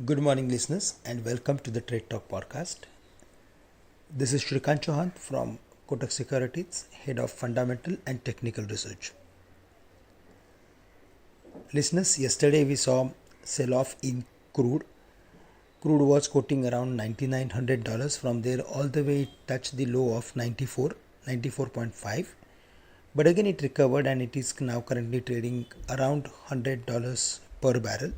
Good morning, listeners, and welcome to the Trade Talk podcast. This is Shrikant Chouhan from Kotak Securities, Head of Fundamental and Technical Research. Listeners, yesterday we saw sell-off in crude. Crude was quoting around $9,900. From there, all the way it touched the low of 94.5. But again, it recovered and it is now currently trading around $100 per barrel.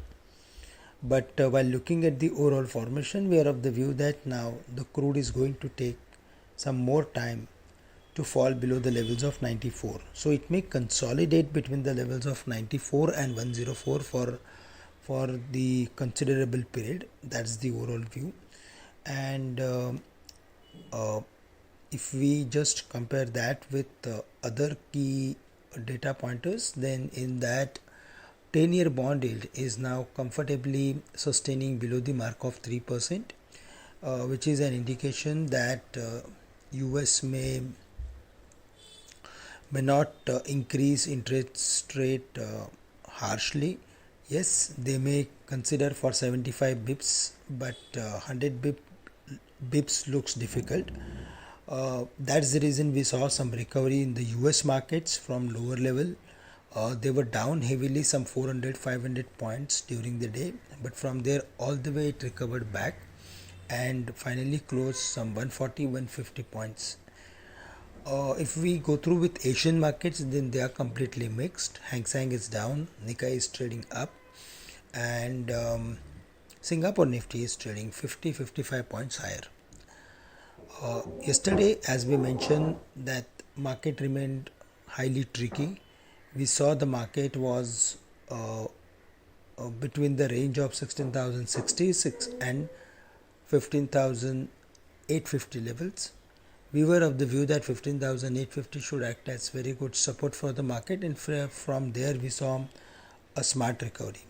But while looking at the overall formation, we are of the view that now the crude is going to take some more time to fall below the levels of 94. So it may consolidate between the levels of 94 and 104 for the considerable period. That's the overall view. And if we just compare that with other key data pointers, then in that 10-year bond yield is now comfortably sustaining below the mark of 3%, which is an indication that US may not increase interest rate harshly. Yes, they may consider for 75 bips, but 100 bips looks difficult. That's the reason we saw some recovery in the US markets from lower level. They were down heavily, some 400-500 points during the day, but from there all the way it recovered back and finally closed some 140-150 points. If we go through with Asian markets, then they are completely mixed. Hang Seng is down, Nikkei is trading up, and Singapore Nifty is trading 50-55 points higher. Yesterday, as we mentioned, that market remained highly tricky. We saw the market was between the range of 16,066 and 15,850 levels. We were of the view that 15,850 should act as very good support for the market, and from there we saw a smart recovery.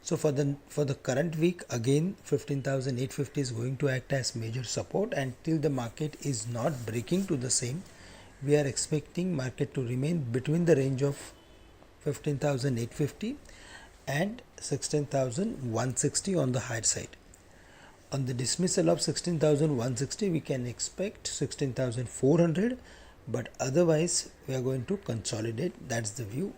So for the current week, again 15,850 is going to act as major support, and till the market is not breaking to the same, we are expecting market to remain between the range of 15,850 and 16,160 on the higher side. On the dismissal of 16,160, we can expect 16,400, but otherwise we are going to consolidate. That's the view.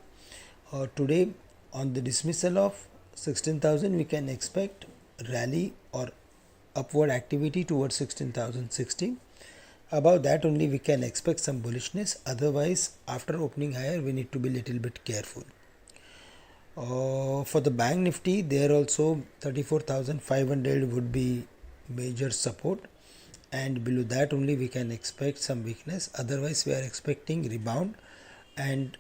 Today, on the dismissal of 16,000, we can expect rally or upward activity towards 16,060. Above that only we can expect some bullishness. Otherwise, after opening higher, we need to be little bit careful. For the Bank Nifty, there also 34,500 would be major support, and below that only we can expect some weakness. Otherwise, we are expecting rebound and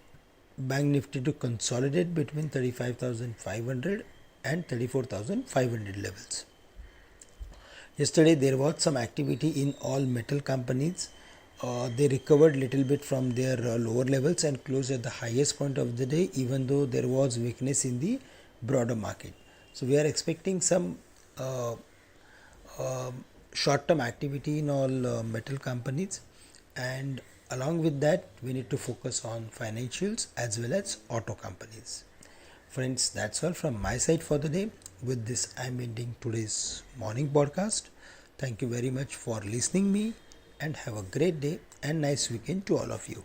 Bank Nifty to consolidate between 35,500 and 34,500 levels. Yesterday there was some activity in all metal companies. They recovered little bit from their lower levels and closed at the highest point of the day, even though there was weakness in the broader market. So we are expecting some short-term activity in all metal companies, and along with that we need to focus on financials as well as auto companies. Friends, that's all from my side for the day. With this, I'm ending today's morning podcast. Thank you very much for listening me, and have a great day and nice weekend to all of you.